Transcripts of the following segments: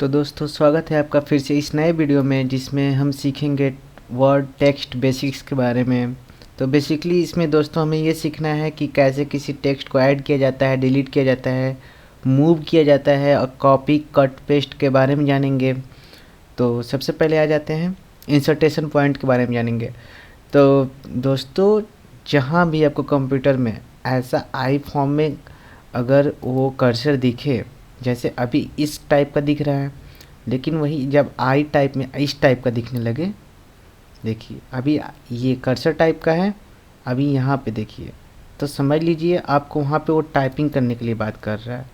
तो दोस्तों स्वागत है आपका फिर से इस नए वीडियो में जिसमें हम सीखेंगे वर्ड टेक्स्ट बेसिक्स के बारे में। तो बेसिकली इसमें दोस्तों हमें ये सीखना है कि कैसे किसी टेक्स्ट को ऐड किया जाता है, डिलीट किया जाता है, मूव किया जाता है और कॉपी कट पेस्ट के बारे में जानेंगे। तो सबसे पहले आ जाते हैं इंसर्टेशन पॉइंट के बारे में जानेंगे। तो दोस्तों जहाँ भी आपको कंप्यूटर में ऐसा आई फॉर्म में अगर वो कर्सर दिखे, जैसे अभी इस टाइप का दिख रहा है, लेकिन वही जब आई टाइप में इस टाइप का दिखने लगे, देखिए अभी ये कर्सर टाइप का है, अभी यहाँ पे देखिए, तो समझ लीजिए आपको वहाँ पे वो टाइपिंग करने के लिए बात कर रहा है।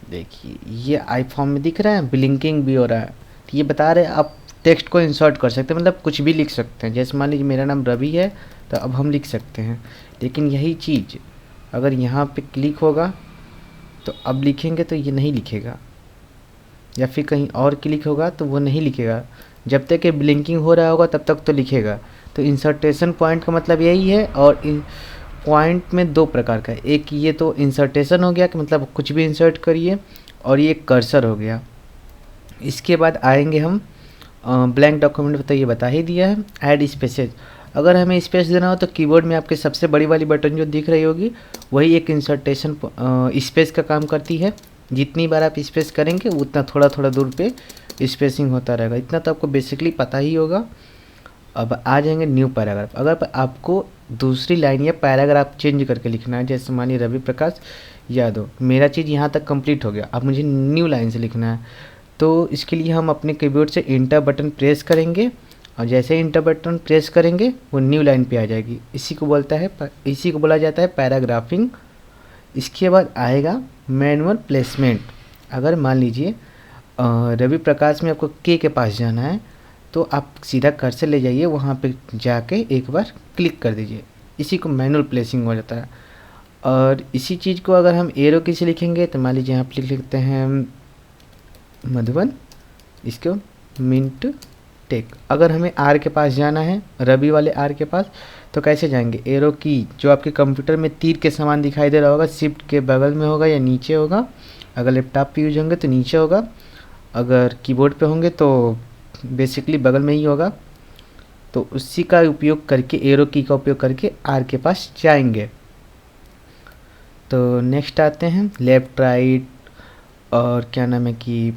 देखिए ये आई फॉर्म में दिख रहा है, ब्लिंकिंग भी हो रहा है, तो ये बता रहे हैं आप टेक्स्ट को इंसर्ट कर सकते हैं, मतलब कुछ भी लिख सकते हैं। जैसे मान लीजिए मेरा नाम रवि है, तो अब हम लिख सकते हैं। लेकिन यही चीज़ अगर यहाँ पे क्लिक होगा तो अब लिखेंगे तो ये नहीं लिखेगा, या फिर कहीं और क्लिक होगा तो वो नहीं लिखेगा। जब तक ये ब्लिंकिंग हो रहा होगा तब तक तो लिखेगा। तो इंसर्टेशन पॉइंट का मतलब यही है। और पॉइंट में दो प्रकार का है, एक ये तो इंसर्टेशन हो गया कि मतलब कुछ भी इंसर्ट करिए, और ये कर्सर हो गया। इसके बाद आएंगे हम ब्लैंक डॉक्यूमेंट में, तो ये बता ही दिया है ऐड स्पेसेस। अगर हमें स्पेस देना हो तो कीबोर्ड में आपके सबसे बड़ी वाली बटन जो दिख रही होगी वही एक इंसर्टेशन स्पेस का काम करती है। जितनी बार आप स्पेस करेंगे उतना थोड़ा थोड़ा दूर पे स्पेसिंग होता रहेगा। इतना तो आपको बेसिकली पता ही होगा। अब आ जाएंगे न्यू पैराग्राफ। अगर आपको दूसरी लाइन या पैराग्राफ चेंज करके लिखना है, जैसे मानिए रवि प्रकाश यादव, मेरा चीज़ यहाँ तक कंप्लीट हो गया, अब मुझे न्यू लाइन से लिखना है। तो इसके लिए हम अपने कीबोर्ड से इंटर बटन प्रेस करेंगे, और जैसे इंटर बटन प्रेस करेंगे वो न्यू लाइन पे आ जाएगी। इसी को बोला जाता है पैराग्राफिंग। इसके बाद आएगा मैनुअल प्लेसमेंट। अगर मान लीजिए रवि प्रकाश में आपको के पास जाना है, तो आप सीधा कर्सर ले जाइए, वहाँ पे जाके एक बार क्लिक कर दीजिए, इसी को मैनुअल प्लेसिंग हो जाता है। और इसी चीज़ को अगर हम एरो की से लिखेंगे तो मान लीजिए यहाँ पे लिख लिखते हैं मधुबन, इसको मिंट टेक। अगर हमें आर के पास जाना है, रवि वाले आर के पास, तो कैसे जाएंगे? एरो की जो आपके कंप्यूटर में तीर के समान दिखाई दे रहा होगा, शिफ्ट के बगल में होगा या नीचे होगा। अगर लैपटॉप पे यूज होंगे तो नीचे होगा, अगर कीबोर्ड पे होंगे तो बेसिकली बगल में ही होगा। तो उसी का उपयोग करके, एरो की का उपयोग करके आर के पास जाएंगे। तो नेक्स्ट आते हैं लेफ़्ट राइट, और क्या नाम है कि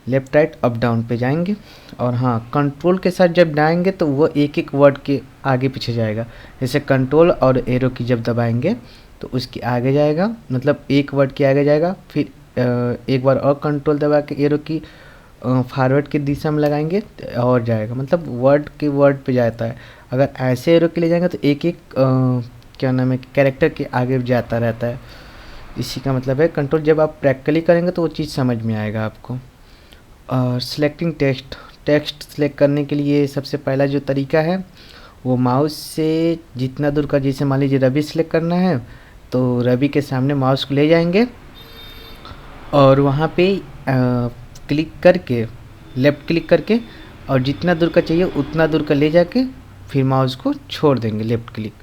लेफ़्ट राइट अप डाउन पे जाएंगे। और हाँ, कंट्रोल के साथ जब जाएंगे तो वो एक एक वर्ड के आगे पीछे जाएगा। जैसे कंट्रोल और एरो की जब दबाएंगे तो उसके आगे जाएगा, मतलब एक वर्ड के आगे जाएगा। फिर एक बार और कंट्रोल दबा के एरो की फॉरवर्ड की दिशा में लगाएंगे और जाएगा, मतलब वर्ड के वर्ड पे जाता है। अगर ऐसे एरो के ले जाएंगे तो एक एक क्या नाम है कैरेक्टर के आगे जाता रहता है। इसी का मतलब है कंट्रोल। जब आप प्रैक्टिकली करेंगे तो वो चीज़ समझ में आएगा आपको। और सिलेक्टिंग टेक्स्ट सेलेक्ट करने के लिए सबसे पहला जो तरीका है वो माउस से जितना दूर का, जैसे मान लीजिए रवि सेलेक्ट करना है तो रवि के सामने माउस को ले जाएंगे और वहाँ पे क्लिक करके, लेफ़्ट क्लिक करके, और जितना दूर का चाहिए उतना दूर का ले जाके फिर माउस को छोड़ देंगे लेफ़्ट क्लिक।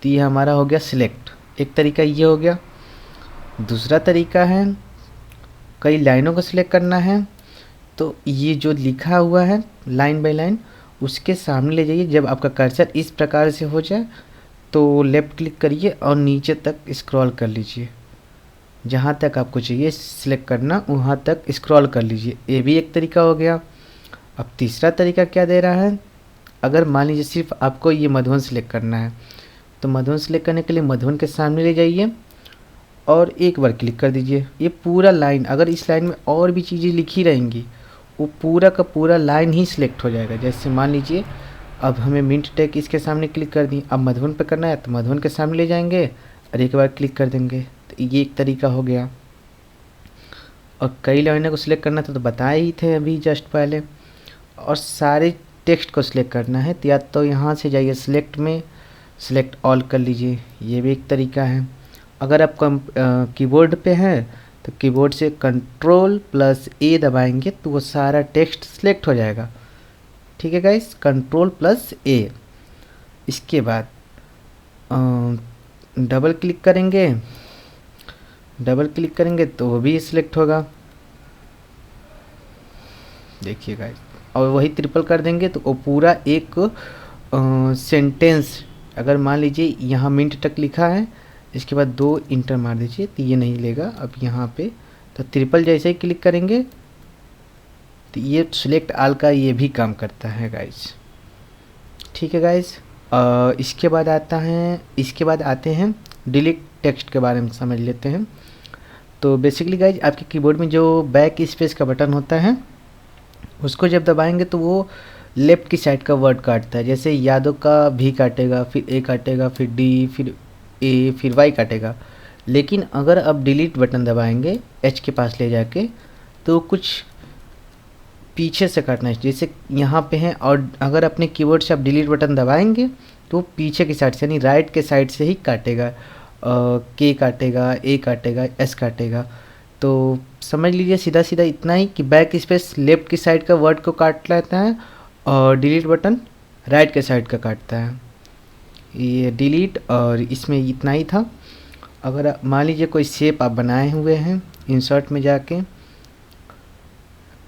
तो ये हमारा हो गया सिलेक्ट। एक तरीका ये हो गया। दूसरा तरीका है कई लाइनों को सिलेक्ट करना है, तो ये जो लिखा हुआ है लाइन बाय लाइन उसके सामने ले जाइए। जब आपका कर्सर इस प्रकार से हो जाए तो लेफ़्ट क्लिक करिए और नीचे तक स्क्रॉल कर लीजिए, जहाँ तक आपको चाहिए सिलेक्ट करना वहाँ तक स्क्रॉल कर लीजिए। ये भी एक तरीका हो गया। अब तीसरा तरीका क्या दे रहा है, अगर मान लीजिए सिर्फ आपको ये मधुबन सेलेक्ट करना है, तो मधुबन सेलेक्ट करने के लिए मधुबन के सामने ले जाइए और एक बार क्लिक कर दीजिए। ये पूरा लाइन, अगर इस लाइन में और भी चीज़ें लिखी रहेंगी वो पूरा का पूरा लाइन ही सिलेक्ट हो जाएगा। जैसे मान लीजिए अब हमें मिंट टेक इसके सामने क्लिक कर दी, अब मधुबन पे करना है तो मधुबन के सामने ले जाएंगे और एक बार क्लिक कर देंगे। तो ये एक तरीका हो गया। और कई लाइनों को सिलेक्ट करना था तो बताए ही थे अभी जस्ट पहले। और सारे टेक्स्ट को सिलेक्ट करना है तो या तो यहाँ से जाइए सिलेक्ट में, सिलेक्ट ऑल कर लीजिए, ये भी एक तरीका है। अगर आप कीबोर्ड पे हैं तो कीबोर्ड से कंट्रोल प्लस ए दबाएंगे तो वो सारा टेक्स्ट सिलेक्ट हो जाएगा। ठीक है गाइस, कंट्रोल प्लस ए। इसके बाद डबल क्लिक करेंगे डबल क्लिक करेंगे तो वो भी सिलेक्ट होगा, देखिए गाइस। और वही ट्रिपल कर देंगे तो वो पूरा एक सेंटेंस, अगर मान लीजिए यहाँ मिनट तक लिखा है, इसके बाद 2 इंटर मार दीजिए तो ये नहीं लेगा। अब यहाँ पे तो ट्रिपल जैसे ही क्लिक करेंगे तो ये सिलेक्ट आल का ये भी काम करता है गाइस। ठीक है गाइस। इसके बाद आते हैं डिलीट टेक्स्ट के बारे में समझ लेते हैं। तो बेसिकली गाइज आपके कीबोर्ड में जो बैक स्पेस का बटन होता है उसको जब दबाएंगे तो वो लेफ़्ट की साइड का वर्ड काटता है, जैसे यादव का भी काटेगा, फिर ए काटेगा, फिर डी, फिर ए, फिर वाई काटेगा। लेकिन अगर आप डिलीट बटन दबाएंगे एच के पास ले जाके तो कुछ पीछे से काटना है, जैसे यहाँ पे है। और अगर अपने कीबोर्ड से आप डिलीट बटन दबाएंगे तो पीछे की साइड से यानी राइट के साइड से ही काटेगा, के काटेगा, ए काटेगा, एस काटेगा। तो समझ लीजिए सीधा सीधा इतना ही कि बैक स्पेस लेफ़्ट की साइड का वर्ड को काट लेता है और डिलीट बटन राइट के साइड का काटता है। ये डिलीट, और इसमें इतना ही था। अगर मान लीजिए कोई शेप आप बनाए हुए हैं, इंसर्ट में जाके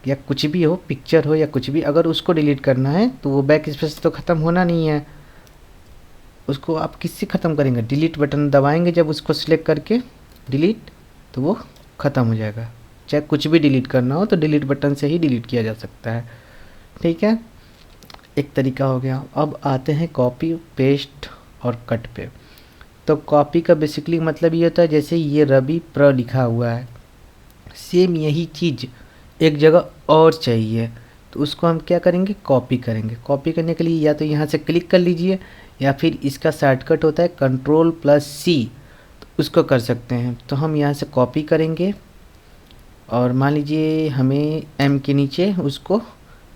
या कुछ भी हो, पिक्चर हो या कुछ भी, अगर उसको डिलीट करना है तो वो बैक स्पेस तो ख़त्म होना नहीं है, उसको आप किससे ख़त्म करेंगे? डिलीट बटन दबाएंगे जब उसको सिलेक्ट करके डिलीट, तो वो ख़त्म हो जाएगा। चाहे कुछ भी डिलीट करना हो तो डिलीट बटन से ही डिलीट किया जा सकता है। ठीक है, एक तरीका हो गया। अब आते हैं कॉपी, पेस्ट और कट पे। तो कॉपी का बेसिकली मतलब ये होता है, जैसे ये रवि प्र लिखा हुआ है, सेम यही चीज़ एक जगह और चाहिए, तो उसको हम क्या करेंगे? कॉपी करेंगे। कॉपी करने के लिए या तो यहाँ से क्लिक कर लीजिए या फिर इसका शॉर्टकट होता है Ctrl+C, तो उसको कर सकते हैं। तो हम यहाँ से कॉपी करेंगे और मान लीजिए हमें M के नीचे उसको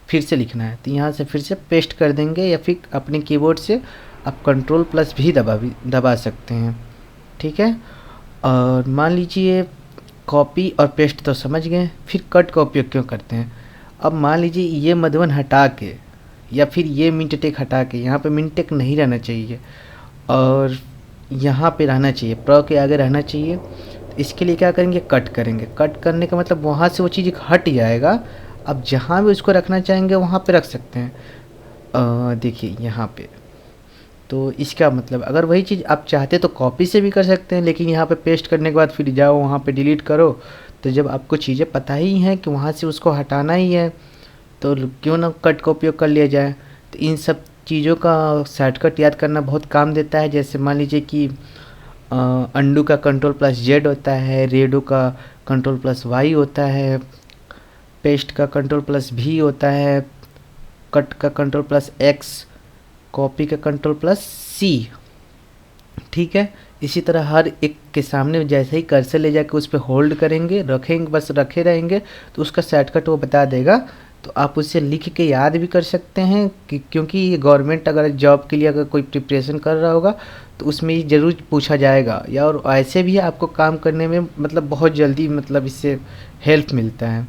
फिर से लिखना है, तो यहाँ से फिर से पेस्ट कर देंगे, या फिर अपने कीबोर्ड से आप Ctrl+ भी दबा सकते हैं। ठीक है, और मान लीजिए कॉपी और पेस्ट तो समझ गए, फिर कट का उपयोग क्यों करते हैं? अब मान लीजिए ये मधुबन हटा के या फिर ये मिनटेक हटा के, यहाँ पे मिनटेक नहीं रहना चाहिए और यहाँ पे रहना चाहिए, प्र के आगे रहना चाहिए। तो इसके लिए क्या करेंगे? कट करेंगे। कट करने का मतलब वहाँ से वो चीज़ हट जाएगा। अब जहाँ भी उसको रखना चाहेंगे वहाँ पे रख सकते हैं। देखिए यहाँ पे, तो इसका मतलब अगर वही चीज़ आप चाहते तो कॉपी से भी कर सकते हैं, लेकिन यहाँ पे पेस्ट करने के बाद फिर जाओ वहाँ पे डिलीट करो, तो जब आपको चीज़ें पता ही हैं कि वहाँ से उसको हटाना ही है तो क्यों ना कट का उपयोग कर लिया जाए। तो इन सब चीज़ों का शॉर्टकट याद करना बहुत काम देता है। जैसे मान लीजिए कि अंडू का Ctrl+Z होता है, रेडो का Ctrl+Y होता है, पेस्ट का Ctrl+V होता है, कट का Ctrl+X, कॉपी का Ctrl+C। ठीक है, इसी तरह हर एक के सामने जैसे ही कर्सर ले जाकर उस पर होल्ड करेंगे, रखेंगे, बस रखे रहेंगे तो उसका शॉर्टकट वो बता देगा। तो आप उससे लिख के याद भी कर सकते हैं कि क्योंकि ये गवर्नमेंट अगर जॉब के लिए अगर कोई प्रिपरेशन कर रहा होगा तो उसमें ये ज़रूर पूछा जाएगा, या और ऐसे भी आपको काम करने में मतलब बहुत जल्दी मतलब इससे हेल्प मिलता है।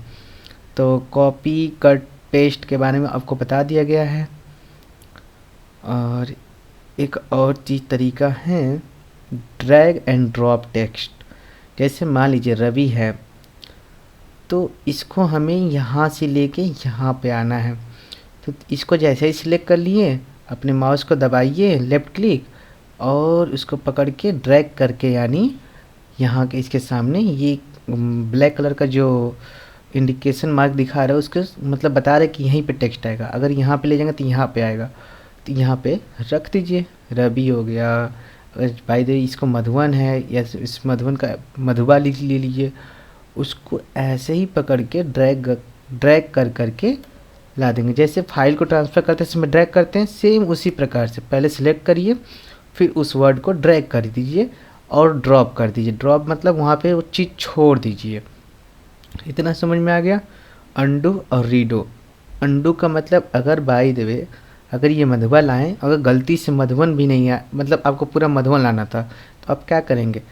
तो कॉपी, कट, पेस्ट के बारे में आपको बता दिया गया है। और एक और चीज़ तरीका है ड्रैग एंड ड्रॉप टेक्स्ट। जैसे मान लीजिए रवि है तो इसको हमें यहाँ से लेके यहाँ पे आना है, तो इसको जैसे ही सिलेक्ट कर लिए, अपने माउस को दबाइए लेफ़्ट क्लिक और उसको पकड़ के ड्रैग करके, यानी यहाँ के इसके सामने ये ब्लैक कलर का जो इंडिकेशन मार्क दिखा रहा है उसको मतलब बता रहा है कि यहीं पे टेक्स्ट आएगा। अगर यहाँ पे ले जाएंगे तो यहाँ पे आएगा, तो यहाँ पे रख दीजिए, रवि हो गया। बाय द वे इसको मधुबन है या इस मधुबन का मधुबा लिख ले लीजिए, उसको ऐसे ही पकड़ के ड्रैग कर करके ला देंगे। जैसे फाइल को ट्रांसफ़र करते समय ड्रैग करते हैं, सेम उसी प्रकार से पहले सिलेक्ट करिए, फिर उस वर्ड को ड्रैग कर दीजिए और ड्रॉप कर दीजिए। ड्रॉप मतलब वहाँ पे वो चीज़ छोड़ दीजिए। इतना समझ में आ गया? अंडू और रीडो। अंडू का मतलब अगर बाय द वे अगर ये मधुबा लाएँ, अगर गलती से मधुबन भी नहीं आया, मतलब आपको पूरा मधुबन लाना था, तो आप क्या करेंगे?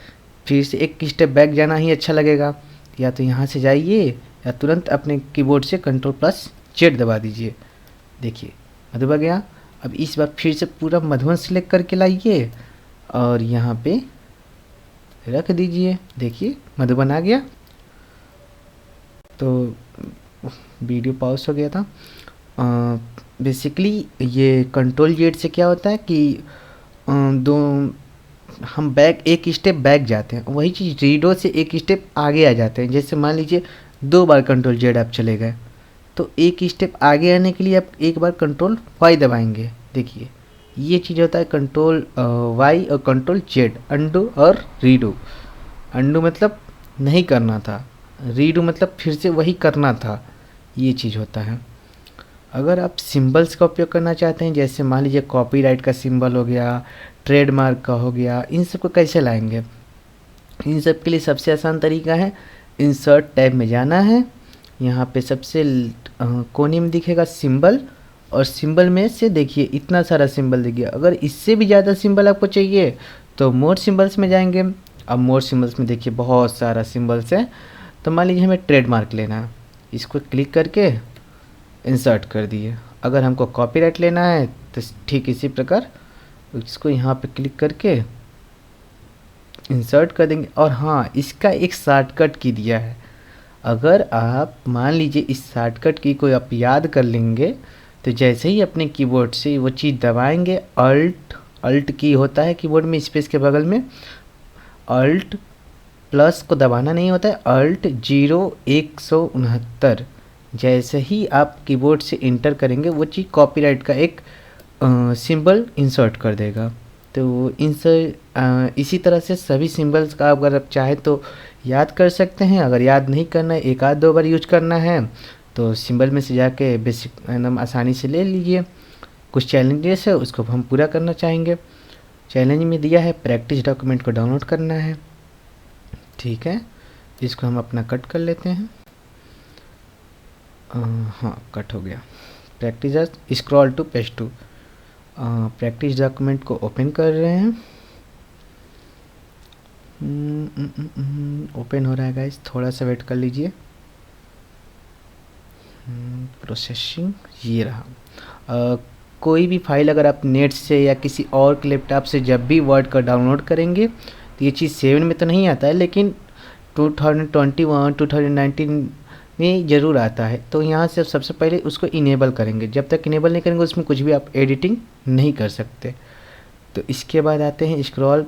फिर से एक स्टेप बैक जाना ही अच्छा लगेगा। या तो यहाँ से जाइए या तुरंत अपने कीबोर्ड से Ctrl+Z दबा दीजिए। देखिए मधुबा गया। अब इस बार फिर से पूरा मधुबन सेलेक्ट करके लाइए और यहाँ पे रख दीजिए। देखिए मधुबन आ गया। तो वीडियो पॉज हो गया था। बेसिकली ये कंट्रोल जेड से क्या होता है कि दो हम बैक एक स्टेप बैक जाते हैं, वही चीज़ रीडो से एक स्टेप आगे आ जाते हैं। जैसे मान लीजिए 2 बार कंट्रोल जेड आप चले गए, तो एक स्टेप आगे आने के लिए आप एक बार कंट्रोल वाई दबाएंगे। देखिए ये चीज़ होता है कंट्रोल वाई और कंट्रोल जेड, अंडू और रीडो। अंडू मतलब नहीं करना था, रीडो मतलब फिर से वही करना था, ये चीज़ होता है। अगर आप सिंबल्स का उपयोग करना चाहते हैं, जैसे मान लीजिए कॉपीराइट का सिंबल हो गया, ट्रेडमार्क का हो गया, इन सब को कैसे लाएंगे? इन सब के लिए सबसे आसान तरीका है, इंसर्ट टैब में जाना है। यहाँ पे सबसे कोने में दिखेगा सिंबल, और सिंबल में से देखिए इतना सारा सिंबल देखिए। अगर इससे भी ज़्यादा सिंबल आपको चाहिए तो मोर सिंबल्स में जाएंगे। अब मोर सिंबल्स में देखिए बहुत सारा सिंबल्स है। तो मान लीजिए हमें ट्रेडमार्क लेना है, इसको क्लिक करके इंसर्ट कर दिए। अगर हमको कॉपीराइट लेना है तो ठीक इसी प्रकार इसको यहाँ पे क्लिक करके इंसर्ट कर देंगे। और हाँ, इसका एक शॉर्टकट की दिया है। अगर आप मान लीजिए इस शॉर्टकट की को आप याद कर लेंगे, तो जैसे ही अपने कीबोर्ड से वो चीज़ दबाएंगे, अल्ट की होता है कीबोर्ड में स्पेस के बगल में, अल्ट प्लस को दबाना नहीं होता है, अल्ट 0169। जैसे ही आप कीबोर्ड से इंटर करेंगे वो चीज़ कॉपीराइट का एक सिंबल इंसर्ट कर देगा। तो इसी तरह से सभी सिंबल्स का अगर आप चाहे तो याद कर सकते हैं। अगर याद नहीं करना है, एक आध दो बार यूज करना है, तो सिंबल में से जाके बेसिक एकदम आसानी से ले लीजिए। कुछ चैलेंजेस है उसको हम पूरा करना चाहेंगे। चैलेंज में दिया है प्रैक्टिस डॉक्यूमेंट को डाउनलोड करना है, ठीक है। इसको हम अपना कट कर लेते हैं। हाँ, कट हो गया। Practice scroll to page two. Practice document को ओपन कर रहे हैं। ओपन हो रहा है गाइस, थोड़ा सा वेट कर लीजिए। प्रोसेसिंग ये रहा। कोई भी फाइल अगर आप नेट से या किसी और के लैपटॉप से जब भी वर्ड का डाउनलोड करेंगे तो ये चीज़ 7 में तो नहीं आता है, लेकिन 2021 2019 में ज़रूर आता है। तो यहाँ से सबसे पहले उसको इनेबल करेंगे। जब तक इनेबल नहीं करेंगे उसमें कुछ भी आप एडिटिंग नहीं कर सकते। तो इसके बाद आते हैं स्क्रॉल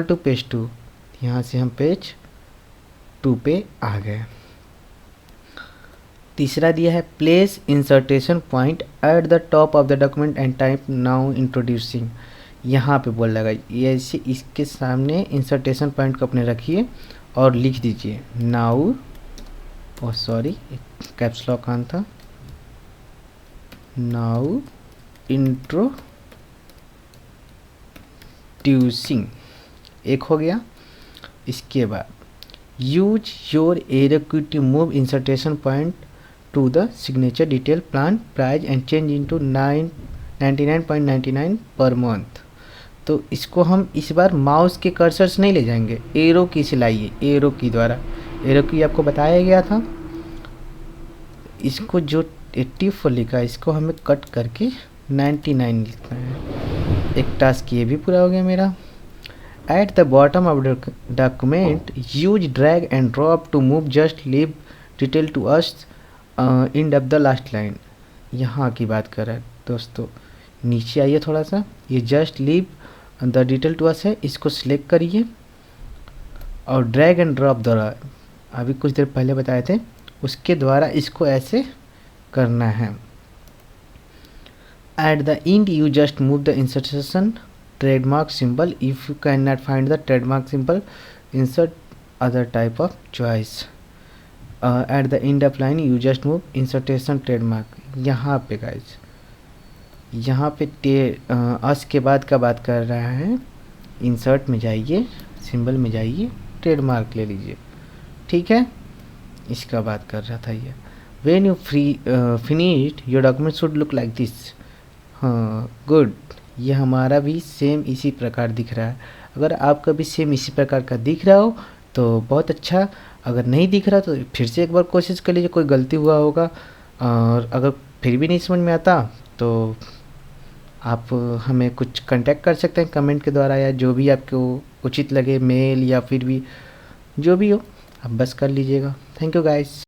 टू पेज 2। यहाँ से हम पेज 2 पे आ गए। तीसरा दिया है place insertion point at the top of the document and type now introducing. यहाँ पे बोल लगा ये ऐसे इसके सामने इंसर्टेशन पॉइंट को अपने रखिए और लिख दीजिए now, oh sorry caps lock on था, नाउ इंट्रोड्यूसिंग, एक हो गया। इसके बाद use your arrow key to move insertion point to the signature detail plan price and change into 99.99 per month. तो इसको हम इस बार माउस के कर्सर्स नहीं ले जाएंगे, एरो की से लाइए, एरो की द्वारा। एरो की आपको बताया गया था। इसको जो 84 लिखा है इसको हमें कट करके 99 लिखना है। एक टास्क ये भी पूरा हो गया मेरा। At the bottom of document use drag and drop to move just leave detail to us end of the last line. यहाँ की बात कर रहा है दोस्तों। नीचे आइए थोड़ा सा, ये just leave the detail to us है, इसको सिलेक्ट करिए और ड्रैग एंड ड्रॉप द्वारा अभी कुछ देर पहले बताए थे उसके द्वारा इसको ऐसे करना है। At the end you just move the insertion trademark symbol, if you can not find the trademark symbol insert other type of choice. At the end of line you just move insertion trademark. यहाँ पे guys, यहाँ पे अस के बाद का बात कर रहा है। इंसर्ट में जाइए, सिंबल में जाइए, ट्रेडमार्क ले लीजिए, ठीक है। इसका बात कर रहा था ये। When you finished your document should look like this. हाँ गुड, ये हमारा भी सेम इसी प्रकार दिख रहा है। अगर आपका भी सेम इसी प्रकार का दिख रहा हो तो बहुत अच्छा। अगर नहीं दिख रहा तो फिर से एक बार कोशिश कर लीजिए, कोई गलती हुआ होगा। और अगर फिर भी नहीं समझ में आता तो आप हमें कुछ कांटेक्ट कर सकते हैं कमेंट के द्वारा, या जो भी आपको उचित लगे, मेल या फिर भी जो भी हो आप बस कर लीजिएगा। Thank you guys.